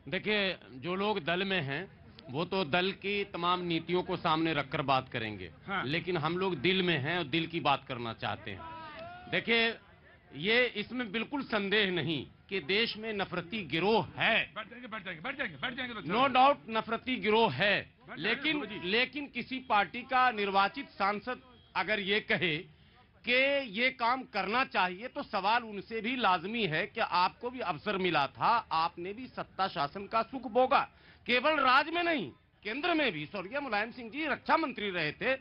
देखिए, जो लोग दल में हैं वो तो दल की तमाम नीतियों को सामने रखकर बात करेंगे, हाँ। लेकिन हम लोग दिल में हैं और दिल की बात करना चाहते हैं। देखिए, ये इसमें बिल्कुल संदेह नहीं कि देश में नफरती गिरोह है, बढ़ जाएंगे, नो डाउट नफरती गिरोह है, लेकिन किसी पार्टी का निर्वाचित सांसद अगर ये कहे कि ये काम करना चाहिए तो सवाल उनसे भी लाजमी है कि आपको भी अवसर मिला था, आपने भी सत्ता शासन का सुख भोगा, केवल राज्य में नहीं केंद्र में भी। स्वर्गीय मुलायम सिंह जी रक्षा मंत्री रहे थे,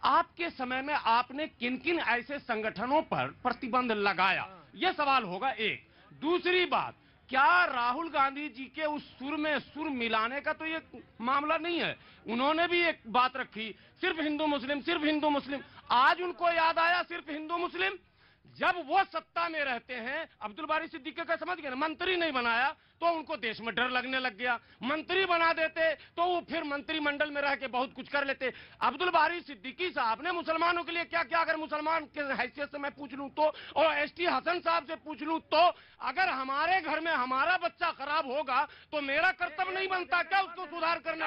आपके समय में आपने किन किन ऐसे संगठनों पर प्रतिबंध लगाया, यह सवाल होगा। एक दूसरी बात, क्या राहुल गांधी जी के उस सुर में सुर मिलाने का तो ये मामला नहीं है, उन्होंने भी एक बात रखी, सिर्फ हिंदू मुस्लिम, सिर्फ हिंदू मुस्लिम। आज उनको याद आया सिर्फ हिंदू मुस्लिम, जब वो सत्ता में रहते हैं। अब्दुल बारी सिद्दीकी का समझ गए ना, मंत्री नहीं बनाया तो उनको देश में डर लगने लग गया, मंत्री बना देते तो वो फिर मंत्रिमंडल में रह के बहुत कुछ कर लेते। अब्दुल बारी सिद्दीकी साहब ने मुसलमानों के लिए क्या क्या, अगर मुसलमान के हैसियत से मैं पूछ लूं तो, और एसटी हसन साहब से पूछ लूं तो, अगर हमारे घर में हमारा बच्चा खराब होगा तो मेरा कर्तव्य नहीं बनता क्या उसको सुधार करने?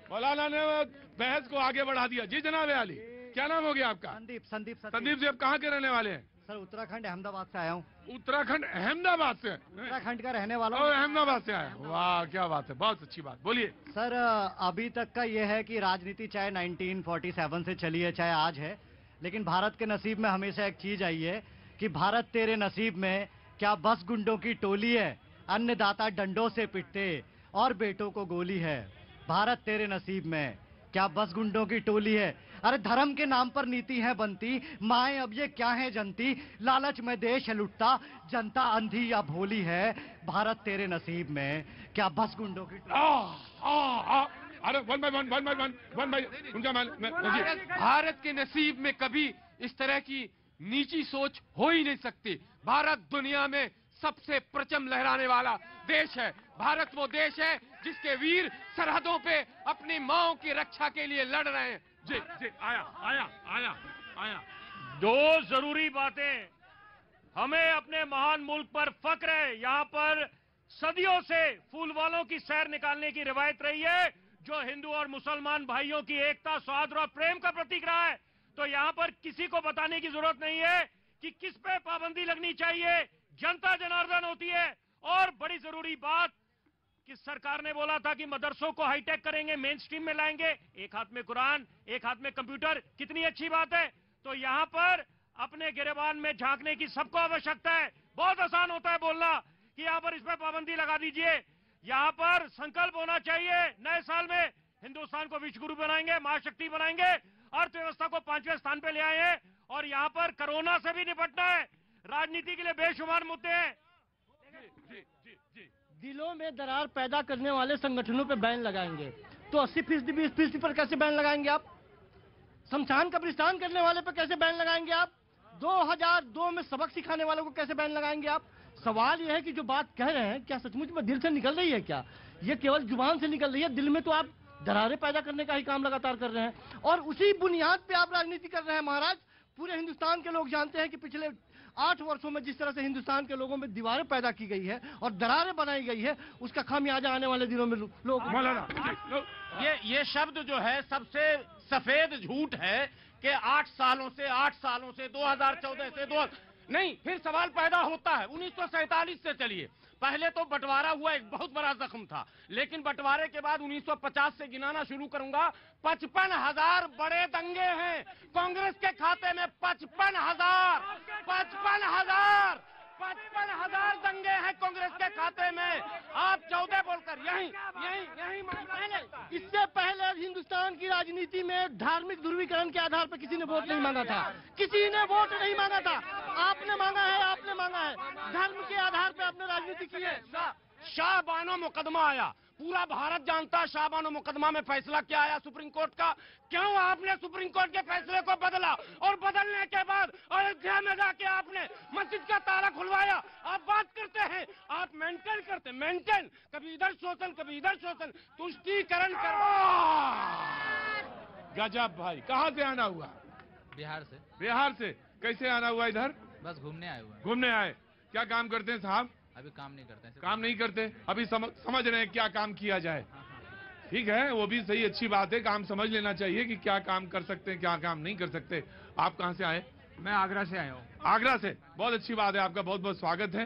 मौलाना ने बहस को आगे बढ़ा दिया। जी जनाब आली, क्या नाम हो गया आपका? संदीप जी, आप कहाँ के रहने वाले हैं? सर उत्तराखंड अहमदाबाद से आया हूँ। उत्तराखंड अहमदाबाद से? उत्तराखंड का रहने वाला हूँ। अहमदाबाद से आया, वाह क्या बात है, बहुत अच्छी बात, बोलिए। सर अभी तक का ये है कि राजनीति चाहे 1947 से चली है चाहे आज है, लेकिन भारत के नसीब में हमेशा एक चीज आई है कि भारत तेरे नसीब में क्या बस गुंडों की टोली है, अन्नदाता डंडों से पिटते और बेटों को गोली है। भारत तेरे नसीब में क्या बस गुंडों की टोली है। अरे धर्म के नाम पर नीति है बनती, माए अब ये क्या है जनती, लालच में देश है लुटता, जनता अंधी या भोली है। भारत तेरे नसीब में क्या बस गुंडों की अरे वन बाय उनका भारत के नसीब में कभी इस तरह की नीची सोच हो ही नहीं सकती। भारत दुनिया में सबसे परचम लहराने वाला देश है। भारत वो देश है जिसके वीर सरहदों पे अपनी माओ की रक्षा के लिए लड़ रहे हैं। जी आया। दो जरूरी बातें, हमें अपने महान मुल्क पर फक्र है। यहाँ पर सदियों से फूल वालों की सैर निकालने की रिवायत रही है, जो हिंदू और मुसलमान भाइयों की एकता, सौहार्द और प्रेम का प्रतीक रहा है। तो यहाँ पर किसी को बताने की जरूरत नहीं है कि किस पे पाबंदी लगनी चाहिए, जनता जनार्दन होती है। और बड़ी जरूरी बात कि सरकार ने बोला था कि मदरसों को हाईटेक करेंगे, मेन स्ट्रीम में लाएंगे, एक हाथ में कुरान एक हाथ में कंप्यूटर, कितनी अच्छी बात है। तो यहाँ पर अपने गिरेबान में झांकने की सबको आवश्यकता है। बहुत आसान होता है बोलना कि यहाँ पर इस पर पाबंदी लगा दीजिए। यहाँ पर संकल्प होना चाहिए, नए साल में हिंदुस्तान को विश्व गुरु बनाएंगे, महाशक्ति बनाएंगे, अर्थव्यवस्था को 5वें स्थान पे ले आए हैं। और यहाँ पर कोरोना से भी निपटना है। राजनीति के लिए बेशुमार मुद्दे हैं। दिलों में दरार पैदा करने वाले संगठनों पे बैन लगाएंगे तो 80% 20% पर कैसे बैन लगाएंगे आप? शमशान कब्रिस्तान करने वाले पर कैसे बैन लगाएंगे आप? 2002 में सबक सिखाने वालों को कैसे बैन लगाएंगे आप? सवाल यह है कि जो बात कह रहे हैं क्या सचमुच में दिल से निकल रही है क्या? ये केवल जुबान से निकल रही है, दिल में तो आप दरारें पैदा करने का ही काम लगातार कर रहे हैं। और उसी बुनियाद पे आप राजनीति कर रहे हैं महाराज। पूरे हिंदुस्तान के लोग जानते हैं कि पिछले 8 वर्षों में जिस तरह से हिंदुस्तान के लोगों में दीवारें पैदा की गई है और दरारें बनाई गई है, उसका खामियाजा आने वाले दिनों में लोग। ये शब्द जो है सबसे सफेद झूठ है कि 8 सालों से 2014 से नहीं, फिर सवाल पैदा होता है 1947 से। चलिए, पहले तो बंटवारा हुआ, एक बहुत बड़ा जख्म था, लेकिन बंटवारे के बाद 1950 से गिनाना शुरू करूंगा, 55,000 बड़े दंगे हैं कांग्रेस के खाते में। 55,000 दंगे हैं कांग्रेस के खाते में। आप 14 बोलकर यही इससे पहले हिंदुस्तान की राजनीति में धार्मिक ध्रुवीकरण के आधार पर किसी ने वोट नहीं मांगा था। किसी ने वोट नहीं मांगा था। आपने मांगा है। धर्म के आधार पर आपने राजनीति की है। शाहबानो मुकदमा आया, पूरा भारत जानता है शाहबानो मुकदमा में फैसला क्या आया सुप्रीम कोर्ट का। क्यों आपने सुप्रीम कोर्ट के फैसले को बदला और बदलने के बाद अयोध्या में जाके आपने मस्जिद का ताला खुलवाया? आप बात करते हैं, आप मेंटेन कभी इधर शोषण कभी इधर शोषण, तुष्टीकरण कर। गजब भाई, कहाँ से आना हुआ? बिहार से। कैसे आना हुआ इधर? बस घूमने आए हुए। घूमने आए। क्या काम करते हैं साहब? अभी काम नहीं करते हैं। काम नहीं करते, अभी समझ रहे हैं क्या काम किया जाए। ठीक है, वो भी सही, अच्छी बात है, काम समझ लेना चाहिए कि क्या काम कर सकते हैं, क्या काम नहीं कर सकते। आप कहां से आए? मैं आगरा से आया हूँ। आगरा से, बहुत अच्छी बात है, आपका बहुत बहुत स्वागत है।